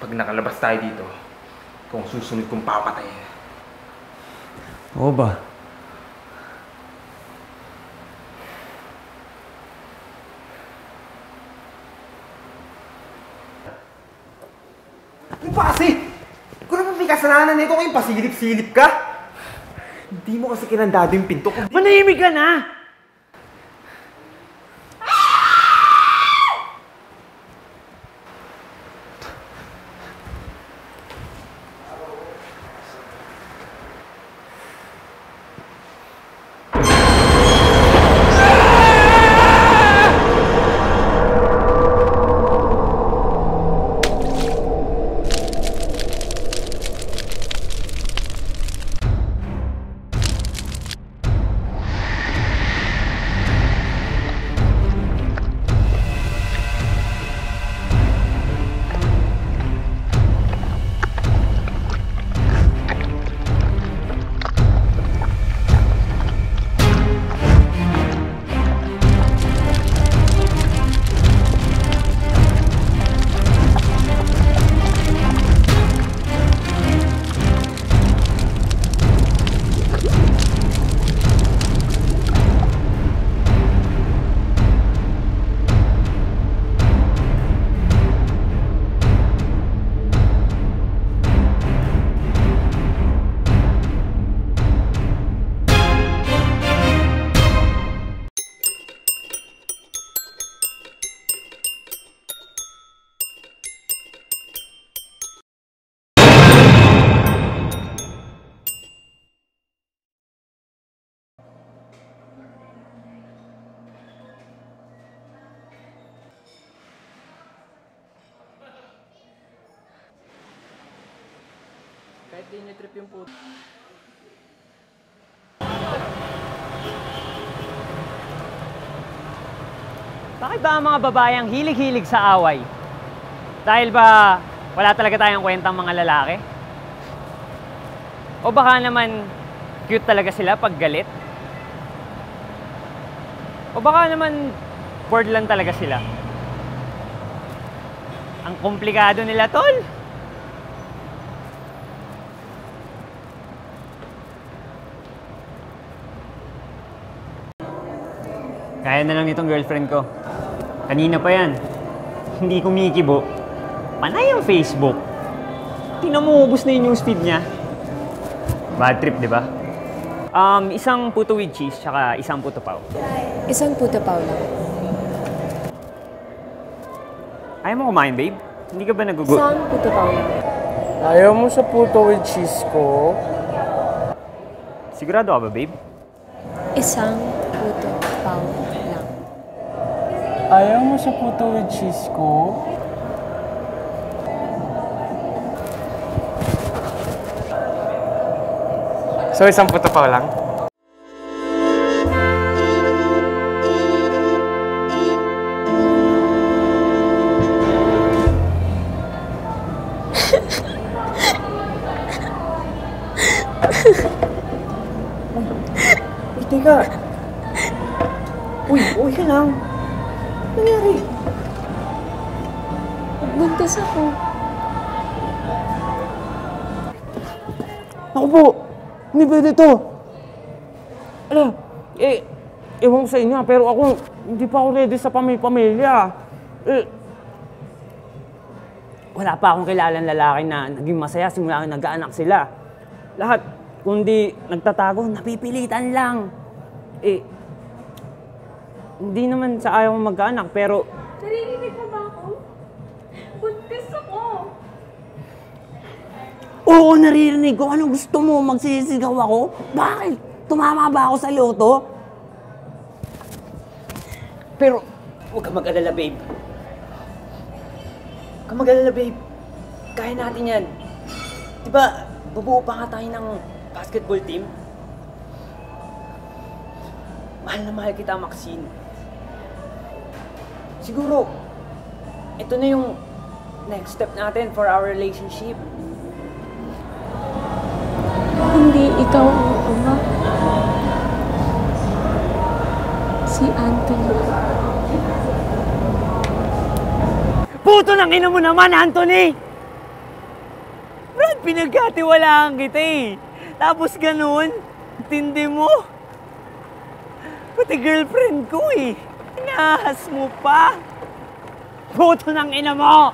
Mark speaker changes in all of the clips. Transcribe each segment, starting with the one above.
Speaker 1: Pag nakalabas tayo dito, kung susunod kong papatay.
Speaker 2: Oo ba?
Speaker 1: Ano ba kasi? Kung naman may kasalanan nito kayong pasilip-silip ka? Hindi mo kasi kinandado yung pinto ko.
Speaker 2: Manahimik ka na! Kahit di niyo trip yung puto. Bakit ba ang mga babayang hilig-hilig sa away? Dahil ba wala talaga tayong kwentang mga lalaki? O baka naman cute talaga sila pag galit? O baka naman bored lang talaga sila? Ang komplikado nila, tol! Kaya na lang itong girlfriend ko. Kanina pa yan. Hindi kumikibo. Panay ang Facebook. Tingnan mo, ubos na yun yung speed niya. Bad trip, di ba? Isang puto with cheese, tsaka isang puto pao.
Speaker 3: Isang puto pao lang.
Speaker 2: Ayaw mo kumain, babe? Hindi ka ba nagugutom?
Speaker 3: Isang puto pao lang.
Speaker 4: Ayaw mo sa puto with cheese ko?
Speaker 2: Sigurado ka ba, babe?
Speaker 3: Isang puto pao lang.
Speaker 4: Ayaw mo sa puto with cheese ko?
Speaker 1: So, isang puto pa lang?
Speaker 2: Uy, teka! Uy, uy ka lang! Ano nangyari?
Speaker 3: Buntis ako.
Speaker 4: Ako po! Hindi pwede to! Ala, ewan ko sa inyo, pero ako, hindi pa ako ready sa pamilya. Wala pa akong kilalang lalaki na naging masaya simula nag-aanak sila. Lahat, kundi nagtatago, napipilitan lang. Hindi naman sa ayaw mong magkaanak, pero...
Speaker 3: Naririnig mo ba ako? Buntis ako.
Speaker 4: Oo, naririnig ko. Anong gusto mo? Magsisigaw ako? Bakit? Tumama ba ako sa loto?
Speaker 2: Pero, huwag ka mag-alala, babe. Huwag ka mag-alala, babe. Kaya natin yan. Diba, bubuo pa nga tayo ng basketball team? Mahal na mahal kita, Maxine. Siguro, ito na yung next step natin for our relationship.
Speaker 3: Hindi ikaw ang ama. Si Anthony.
Speaker 2: Puto ng ina mo naman, Anthony!
Speaker 4: Pinagkatiwalaan kita eh. Tapos ganun, tindi mo. Pati girlfriend ko eh. Inahas mo pa. Boto ng ina mo!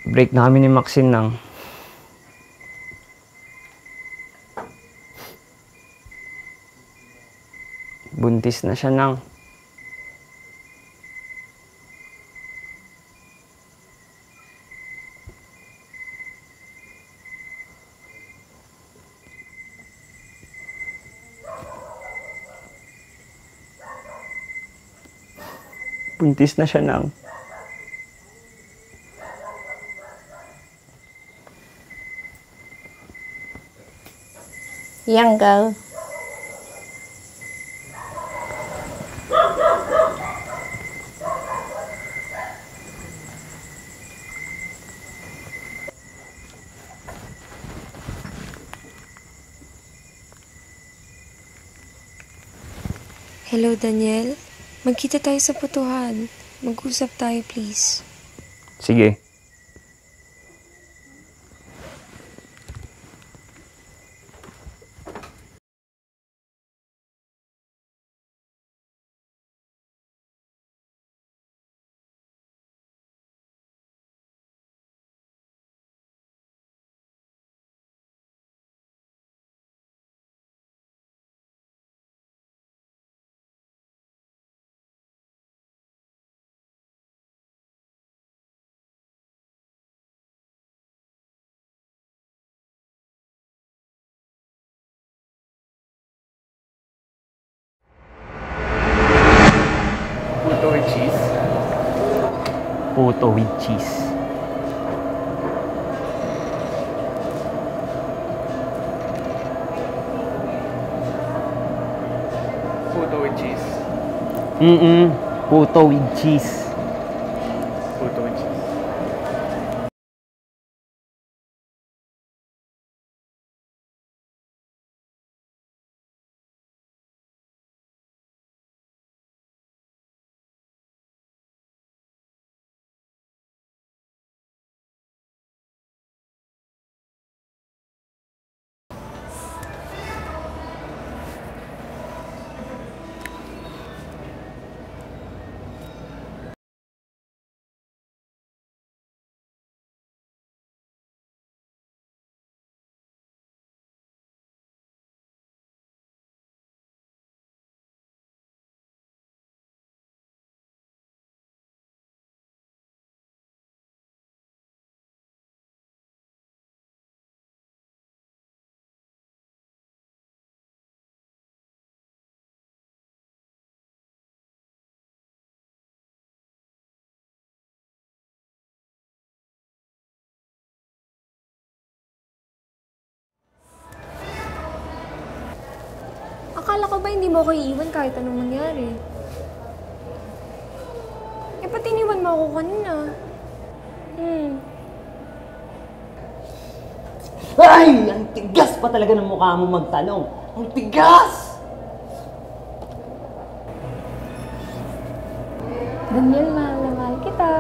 Speaker 2: Break na kami ni Maxine ng buntis na siya ng buntis na siya ng
Speaker 3: Young girl.
Speaker 5: Hello, Daniel. Magkita tayo sa putuhan. Mag-usap tayo, please.
Speaker 2: Sige.
Speaker 1: Puto with cheese.
Speaker 2: Puto with cheese.
Speaker 1: Puto with cheese.
Speaker 2: Puto with cheese.
Speaker 1: Puto with cheese.
Speaker 5: Akala ko ba hindi mo ako iiwan kahit anong mangyari? Eh, ba't iniwan mo ako kanina?
Speaker 4: Ay! Ang tigas pa talaga ng mukha mo magtanong. Ang tigas!
Speaker 5: Daniel, mahal na mahal kita.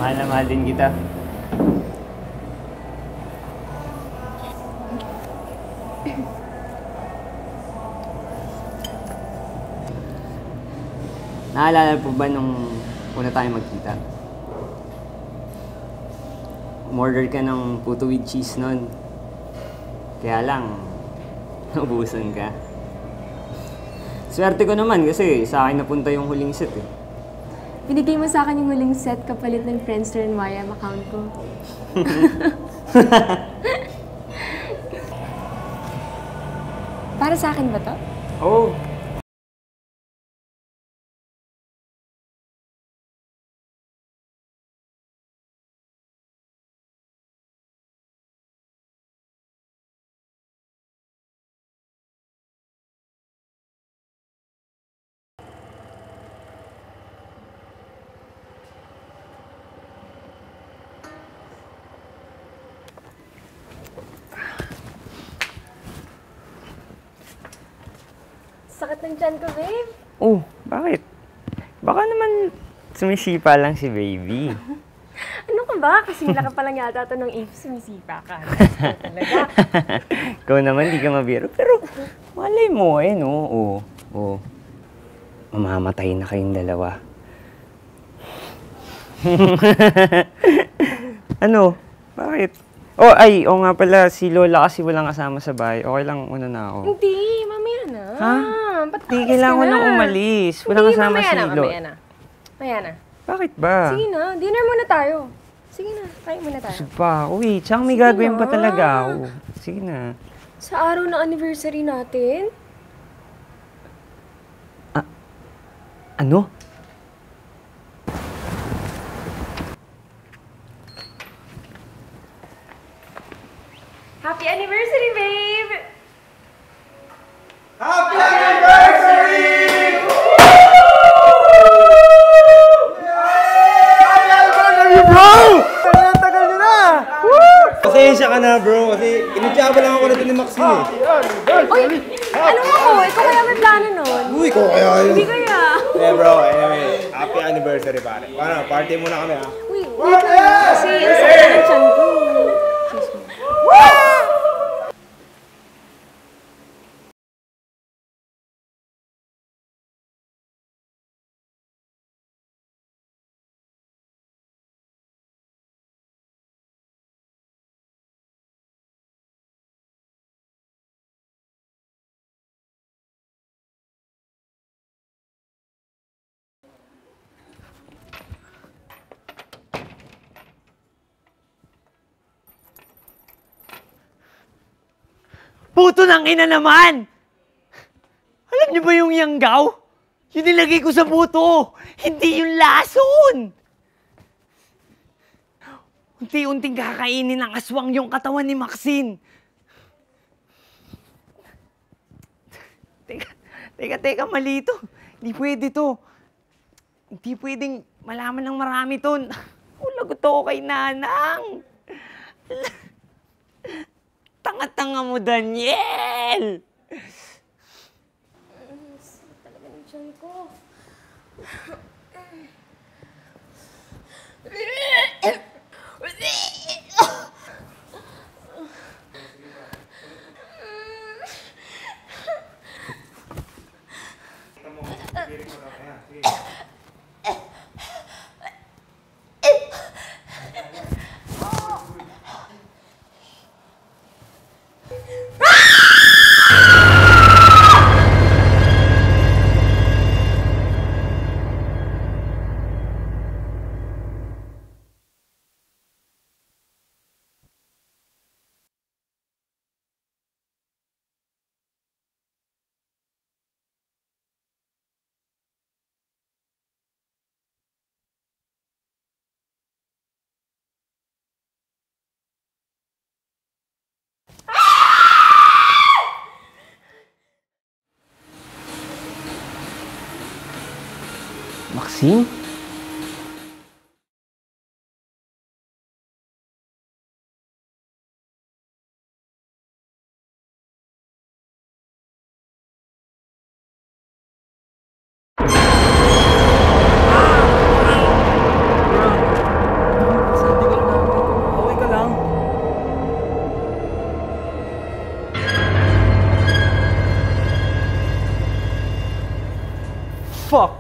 Speaker 2: Mahal na mahal din kita. Naalala po ba nung una tayo magkita? Umorder ka ng puto with cheese nun. Kaya lang, naubusan ka. Swerte ko naman kasi sa akin napunta yung huling set eh.
Speaker 3: Binigay mo sa akin yung huling set kapalit ng Friendster and YM account ko. Para sa akin ba to?
Speaker 2: Oo.
Speaker 3: Sakit ng tiyan ko, babe.
Speaker 2: Oh, bakit? Baka naman sumisipa lang si baby.
Speaker 3: Ano ka ba? Kasing laki pa lang yata ito ng if sumisipa ka. Talaga.
Speaker 2: Ikaw naman, di ka mabiro. Pero, malay mo eh, no? Oo. Mamamatay na kayong dalawa. Ano? Bakit? Oo nga pala, si Lola kasi walang kasama sa bahay. Okay lang, una na ako.
Speaker 3: Hindi, mamaya na.
Speaker 2: Ha?
Speaker 3: Ba't
Speaker 2: Di,
Speaker 3: aalis
Speaker 2: kailangan
Speaker 3: ka
Speaker 2: ko
Speaker 3: na?
Speaker 2: nang umalis. Walang
Speaker 3: Hindi,
Speaker 2: kasama
Speaker 3: mamaya
Speaker 2: si
Speaker 3: na,
Speaker 2: Lola.
Speaker 3: mamaya na. Mamaya na.
Speaker 2: Bakit ba?
Speaker 3: Sige na, dinner muna tayo. Sige na, kain muna tayo.
Speaker 2: Busog pa ako eh. Tsaka may
Speaker 3: Sige
Speaker 2: gagawin pa
Speaker 3: na.
Speaker 2: talaga ako. Sige na.
Speaker 3: Sa araw ng anniversary natin,
Speaker 2: Ano?
Speaker 3: happy anniversary, babe!
Speaker 1: Happy anniversary! Happy anniversary, bro! Ang tagal nyo na! Pasensya ka na, bro. Kasi inutya lang ako natin ni Maxine eh.
Speaker 3: Uy! Ano ako? Ikaw kaya may plano nun?
Speaker 1: Uy, ko kaya yun.
Speaker 3: Hindi kaya.
Speaker 1: Bro, anyway, happy anniversary pare. Paano, party muna kami ha?
Speaker 3: Uy, wait lang. Kasi ang sakit ng tiyan ko. Excuse me.
Speaker 4: Puto ng ina naman! Alam niyo ba yung yanggaw? Yung nilagay ko sa buto! Hindi yung lason! Unti-unting kakainin ng aswang yung katawan ni Maxine. Teka, mali ito. Hindi pwede to. Hindi pwedeng malaman ng marami to. Lagot ako kay Nanang. Tanga-tanga mo, Daniel!
Speaker 3: Talaga ng tiyan ko.
Speaker 4: Maxine? Okay ka lang? Fuck!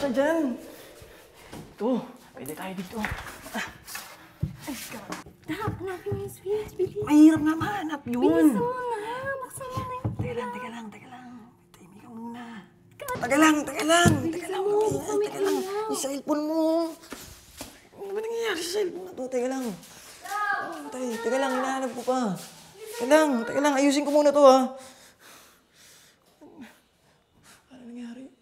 Speaker 1: ka dyan. Ito, pwede tayo dito.
Speaker 3: Hanapin mo yung switch, bilis.
Speaker 1: Mahirap nga mahanap yun.
Speaker 3: Bilis mo na. Buksan mo na yung
Speaker 1: Teka lang. Tahimik ka muna. Teka lang. Teka lang. Yung cellphone mo. Ano ba nangyayari sa cellphone na to? Teka lang. Teka lang, hinahanap ko pa. Teka lang, ayusin ko muna to ha. Ano nangyari?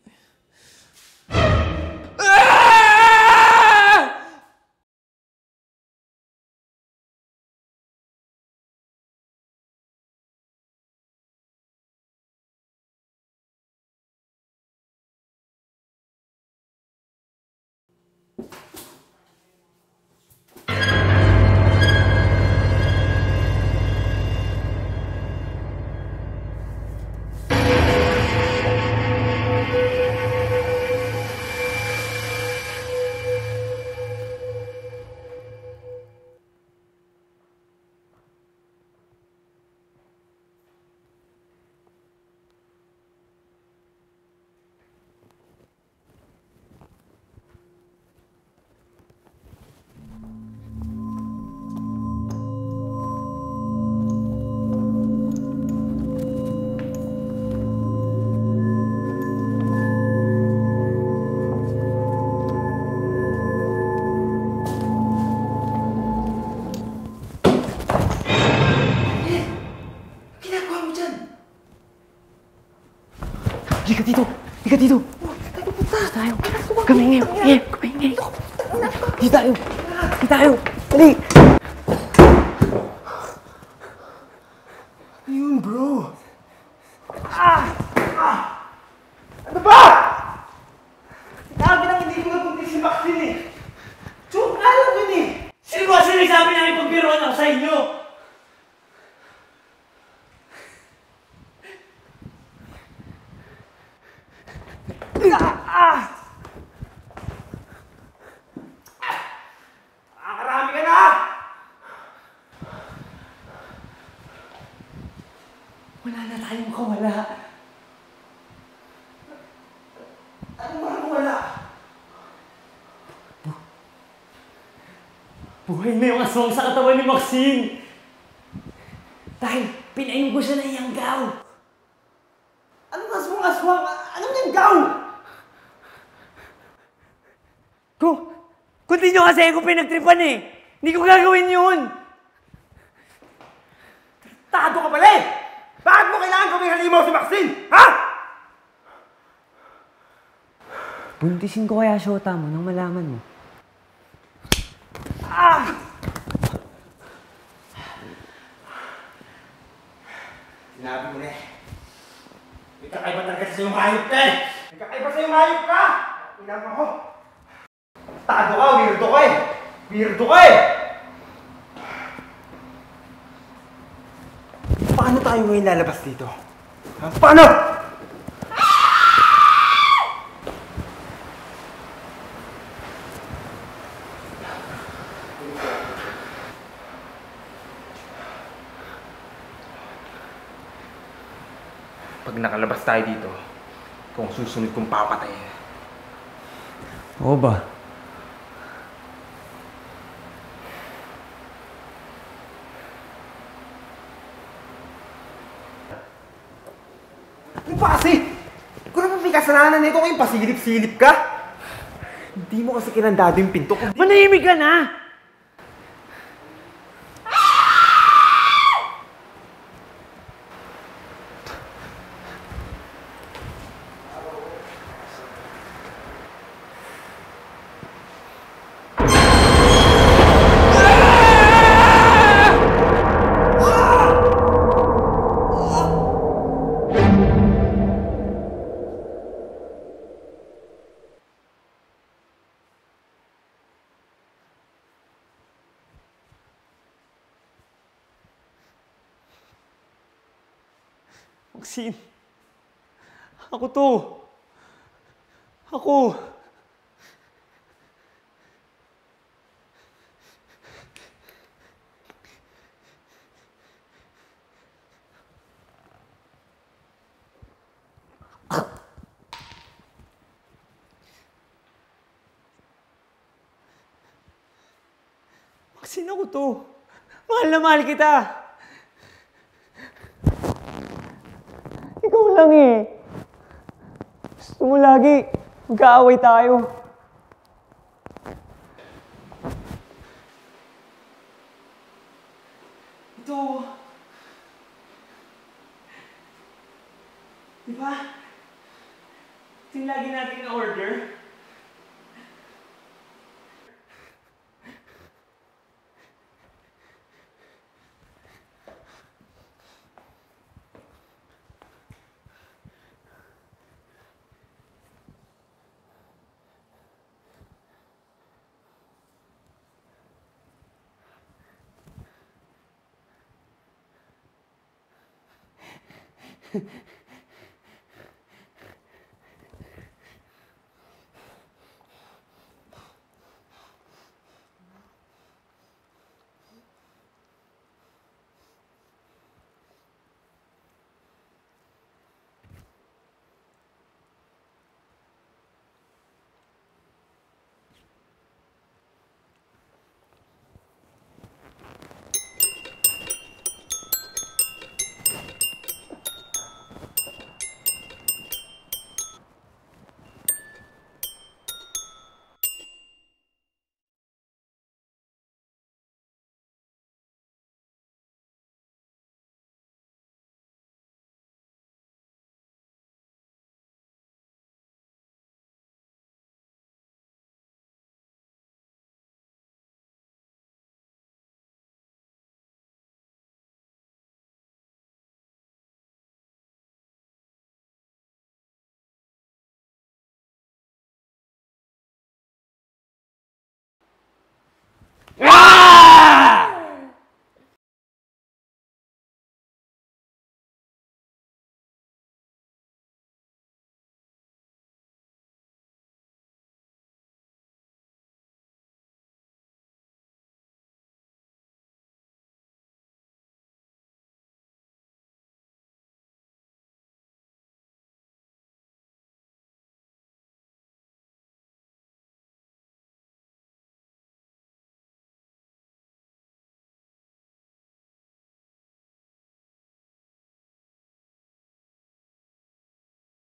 Speaker 1: Halika dito! Tayo! Kamingay! Kamingay! Dito tayo! Dali! Ano yun, bro? Ano ba? Sinabi nang hindi ko napunti si Maxine eh! Joke nga lang yun eh!
Speaker 4: Sino ba sinasabi na ipagbiruan ako sa inyo?
Speaker 1: Nakakarami ka na!
Speaker 4: Wala na tayong kawala.
Speaker 1: Anong mga wala?
Speaker 4: Buhay na yung aswang sa katawan ni Maxine. Dahil pinain ko siya ng yanggaw.
Speaker 1: Anong aswang? Anong nanggaw?
Speaker 4: Kung di nyo kasi ako pinagtripan eh. Hindi ko gagawin yun.
Speaker 1: Tado ka pala eh! Bakit mo kailangan gawing halimaw si Maxine? Ha?
Speaker 2: Buntisin ko kaya syota mo nang malaman mo.
Speaker 1: Sinabi mo na eh. May kakaiba talaga sa iyong hayop ka eh! May kakaiba sa iyong hayop ka! Pinama ko. Tado ka, weirdo ka eh! Weirdo ka eh! Paano tayo ngayon lalabas dito? Ha? Paano? Pag nakalabas tayo dito, kung susunod kong papatayin.
Speaker 2: Oo ba?
Speaker 1: Ano ba kasi? Kung naman may kasalanan nito, kayong pasilip-silip ka? Hindi mo kasi kinandado yung pinto ko.
Speaker 4: Manahimik ka na!
Speaker 2: Maxine, ako to. Ako. Kasi ako to. Mahal na mahal kita. Ikaw lang eh. Gusto mo lagi. Magkaaway tayo. Ito. Diba? Ito yung lagi natin na-order.